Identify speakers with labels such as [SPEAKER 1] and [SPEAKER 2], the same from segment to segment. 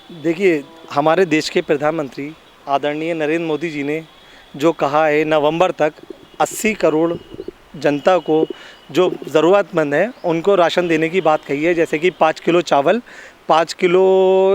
[SPEAKER 1] देखिए, हमारे देश के प्रधानमंत्री आदरणीय नरेंद्र मोदी जी ने जो कहा है नवंबर तक 80 करोड़ जनता को जो ज़रूरतमंद है उनको राशन देने की बात कही है। जैसे कि 5 किलो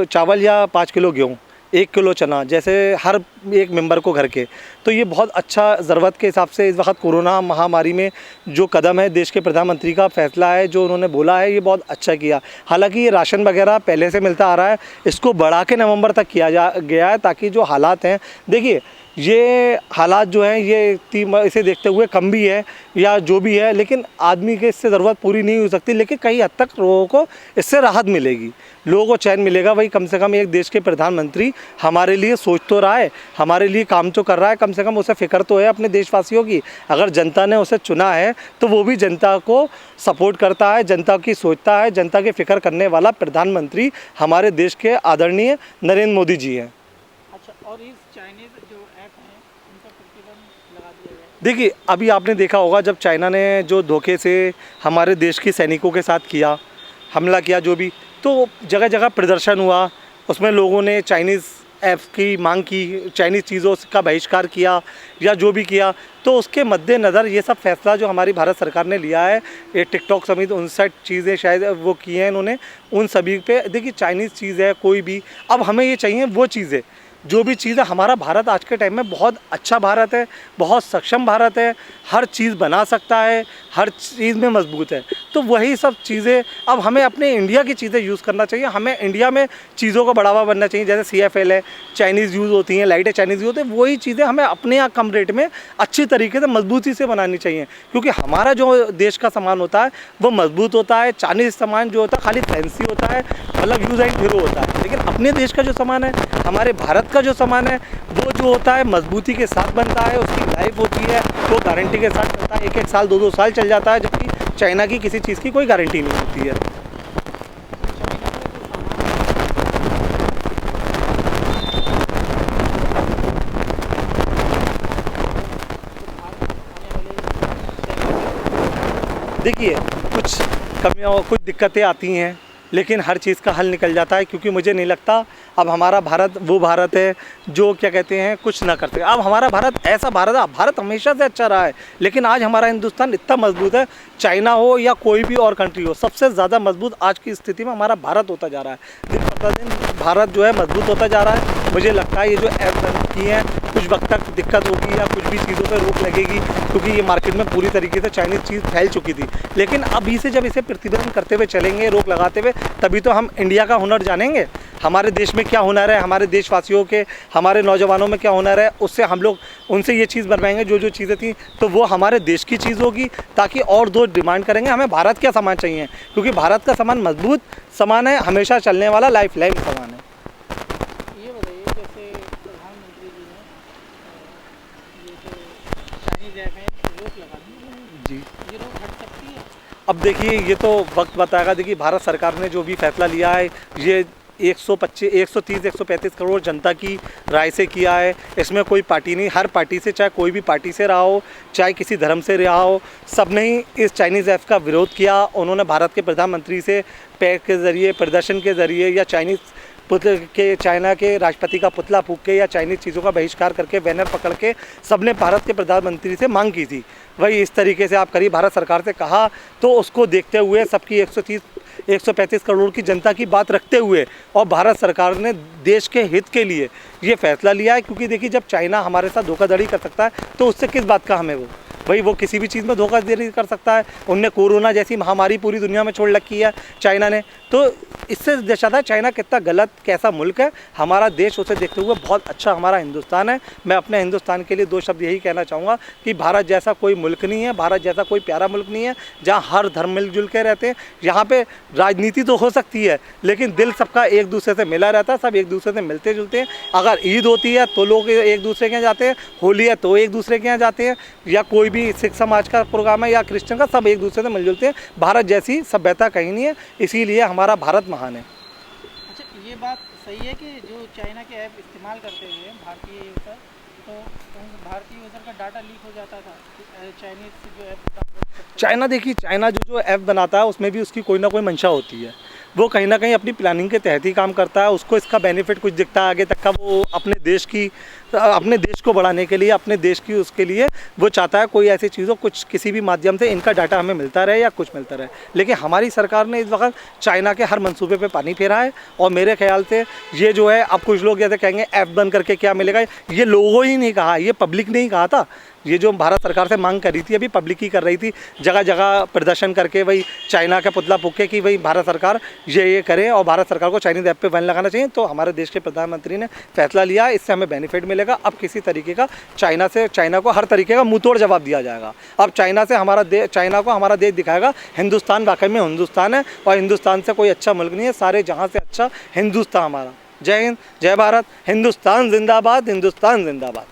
[SPEAKER 1] चावल या 5 किलो गेहूँ, 1 किलो चना, जैसे हर एक मेंबर को घर के। तो ये बहुत अच्छा ज़रूरत के हिसाब से इस वक्त कोरोना महामारी में जो कदम है देश के प्रधानमंत्री का फैसला है, जो उन्होंने बोला है, ये बहुत अच्छा किया। हालांकि ये राशन वगैरह पहले से मिलता आ रहा है, इसको बढ़ा के नवंबर तक किया जा गया है ताकि जो हालात हैं, देखिए ये हालात जो हैं ये इसे देखते हुए कम भी है या जो भी है, लेकिन आदमी के इससे ज़रूरत पूरी नहीं हो सकती, लेकिन कई हद तक लोगों को इससे राहत मिलेगी, लोगों को चैन मिलेगा। वही कम से कम एक देश के प्रधानमंत्री हमारे लिए सोच तो रहा है, हमारे लिए काम तो कर रहा है, कम से कम उसे फ़िक्र तो है अपने देशवासियों की। अगर जनता ने उसे चुना है तो वो भी जनता को सपोर्ट करता है, जनता की सोचता है, जनता की फ़िक्र करने वाला प्रधानमंत्री हमारे देश के आदरणीय नरेंद्र मोदी जी हैं।
[SPEAKER 2] अच्छा, और इस चाइनीज़ जो ऐप हैं उनका प्रतिबंध लगा दिया गया है।
[SPEAKER 1] देखिए, अभी आपने देखा होगा जब चाइना ने जो धोखे से हमारे देश के सैनिकों के साथ किया, हमला किया जो भी, तो जगह जगह प्रदर्शन हुआ, उसमें लोगों ने चाइनीज़ ऐप्स की मांग की, चाइनीज़ चीज़ों का बहिष्कार किया या जो भी किया। तो उसके मद्देनज़र ये सब फैसला जो हमारी भारत सरकार ने लिया है, ये टिकटॉक समेत 59 चीज़ें शायद वो की हैं इन्होंने, उन सभी पे देखिए चाइनीज़ चीज़ है कोई भी, अब हमें ये चाहिए वो चीज़ें जो भी चीज़ है। हमारा भारत आज के टाइम में बहुत अच्छा भारत है, बहुत सक्षम भारत है, हर चीज़ बना सकता है, हर चीज़ में मजबूत है। तो वही सब चीज़ें अब हमें अपने इंडिया की चीज़ें यूज़ करना चाहिए, हमें इंडिया में चीज़ों को बढ़ावा बनना चाहिए। जैसे CFL है, चाइनीज़ यूज़ होती हैं, लाइटें चाइनीज़ यूज़ होती हैं, वही चीज़ें हमें अपने यहाँ कम रेट में अच्छी तरीके से मजबूती से बनानी चाहिए, क्योंकि हमारा जो देश का सामान होता है वो मजबूत होता है। चाइनीज़ सामान जो होता है खाली फैंसी होता है, मतलब यूज़ एंड थ्रो होता है, लेकिन अपने देश का जो सामान है, हमारे भारत का जो सामान है, वो जो होता है मजबूती के साथ बनता है, उसकी लाइफ होती है, वो गारंटी के साथ चलता है, 1-1 साल 2-2 साल चल जाता है, जबकि चाइना की किसी चीज़ की कोई गारंटी नहीं होती है। देखिए, कुछ कमियाँ और कुछ दिक्कतें आती हैं, लेकिन हर चीज़ का हल निकल जाता है, क्योंकि मुझे नहीं लगता अब हमारा भारत वो भारत है जो क्या कहते हैं कुछ ना कर सके। अब हमारा भारत ऐसा भारत है, भारत हमेशा से अच्छा रहा है, लेकिन आज हमारा हिंदुस्तान इतना मजबूत है, चाइना हो या कोई भी और कंट्री हो, सबसे ज़्यादा मजबूत आज की स्थिति में हमारा भारत होता जा रहा है। दिन प्रतिदिन भारत जो है मजबूत होता जा रहा है। मुझे लगता है ये जो ऐप बंद की हैं, कुछ वक्त तक दिक्कत होगी या कुछ भी चीज़ों पर रोक लगेगी, क्योंकि ये मार्केट में पूरी तरीके से चाइनीज़ चीज़ फैल चुकी थी। लेकिन अभी से जब इसे प्रतिबंध करते हुए चलेंगे, रोक लगाते हुए, तभी तो हम इंडिया का हुनर जानेंगे, हमारे देश में क्या हुनर है, हमारे देशवासियों के, हमारे नौजवानों में क्या हुनर है, उससे हम लोग उनसे ये चीज़ बनवाएंगे जो जो चीज़ें थी, तो वो हमारे देश की चीज़ होगी, ताकि और दो डिमांड करेंगे हमें भारत का सामान चाहिए, क्योंकि भारत का सामान मजबूत सामान है, हमेशा चलने वाला लाइफ लाइन सामान है।
[SPEAKER 2] ये बताइए, जैसे प्रधानमंत्री जी ने ये जो चाइनीज़ ऐप है रोक लगा दी
[SPEAKER 1] जी,
[SPEAKER 2] ये रोक हट सकती है?
[SPEAKER 1] अब देखिए ये तो वक्त बताएगा। देखिए भारत सरकार ने जो भी फैसला लिया है, ये 130-135 करोड़ जनता की राय से किया है। इसमें कोई पार्टी नहीं, हर पार्टी से, चाहे कोई भी पार्टी से रहा हो, चाहे किसी धर्म से रहा हो, सब ने ही इस चाइनीज़ ऐप का विरोध किया। उन्होंने भारत के प्रधानमंत्री से पैर के ज़रिए, प्रदर्शन के ज़रिए या चाइना के राष्ट्रपति का पुतला फूंक के या चाइनीज़ चीज़ों का बहिष्कार करके, बैनर पकड़ के सबने भारत के प्रधानमंत्री से मांग की थी। वही इस तरीके से आप करिए, भारत सरकार से कहा, तो उसको देखते हुए सबकी 135 करोड़ की जनता की बात रखते हुए और भारत सरकार ने देश के हित के लिए ये फैसला लिया है। क्योंकि देखिए जब चाइना हमारे साथ धोखाधड़ी कर सकता है तो उससे किस बात का हमें वो किसी भी चीज़ में धोखाधड़ी कर सकता है। उनने कोरोना जैसी महामारी पूरी दुनिया में छोड़ रखी है चाइना ने, तो इससे दर्शाता है चाइना कितना गलत कैसा मुल्क है। हमारा देश उसे देखते हुए बहुत अच्छा हमारा हिंदुस्तान है। मैं अपने हिंदुस्तान के लिए 2 शब्द यही कहना चाहूँगा कि भारत जैसा कोई मुल्क नहीं है, भारत जैसा कोई प्यारा मुल्क नहीं है, जहाँ हर धर्म मिलजुल के रहते हैं। यहाँ पे राजनीति तो हो सकती है, लेकिन दिल सबका एक दूसरे से मिला रहता है, सब एक दूसरे से मिलते जुलते हैं। अगर ईद होती है तो लोग एक दूसरे के यहाँ जाते हैं, होली है तो एक दूसरे के यहाँ जाते हैं, या कोई भी सिख समाज का प्रोग्राम है या क्रिश्चियन का, सब एक दूसरे से मिलजुलते हैं। भारत जैसी सभ्यता कहीं नहीं है, इसीलिए हमारा भारत महान है।
[SPEAKER 2] अच्छा, ये बात सही है कि जो चाइना के ऐप इस्तेमाल करते हुए भारतीय यूज़र, तो भारतीय यूज़र का डाटा लीक हो जाता था चाइनीज़ जो ऐप डाउनलोड करते?
[SPEAKER 1] चाइना देखिए, चाइना जो ऐप बनाता है उसमें भी उसकी कोई ना कोई मंशा होती है। वो कहीं ना कहीं अपनी प्लानिंग के तहत ही काम करता है। उसको इसका बेनिफिट कुछ दिखता है आगे तक का, वो अपने देश को बढ़ाने के लिए, अपने देश की उसके लिए वो चाहता है कोई ऐसी चीज़ हो, कुछ किसी भी माध्यम से इनका डाटा हमें मिलता रहे या कुछ मिलता रहे। लेकिन हमारी सरकार ने इस वक्त चाइना के हर मंसूबे पे पानी फेरा है। और मेरे ख्याल से ये जो है, अब कुछ लोग जैसे कहेंगे ऐप बंद करके क्या मिलेगा, ये लोगों ही नहीं कहा, ये पब्लिक ने ही कहा था। ये जो भारत सरकार से मांग करी थी, अभी पब्लिक ही कर रही थी, जगह जगह प्रदर्शन करके वही चाइना का पुतला फूके कि वही भारत सरकार ये करे और भारत सरकार को चाइनीज़ ऐप पे बैन लगाना चाहिए। तो हमारे देश के प्रधानमंत्री ने फैसला लिया, इससे हमें बेनिफिट मिलेगा। अब किसी तरीके का चाइना को हर तरीके का मुंह तोड़ जवाब दिया जाएगा। अब चाइना को हमारा देश दिखाएगा हिंदुस्तान वाकई में हिंदुस्तान है, और हिंदुस्तान से कोई अच्छा मुल्क नहीं है, सारे जहाँ से अच्छा हिंदुस्तान हमारा। जय हिंद, जय भारत, हिंदुस्तान जिंदाबाद, हिंदुस्तान जिंदाबाद।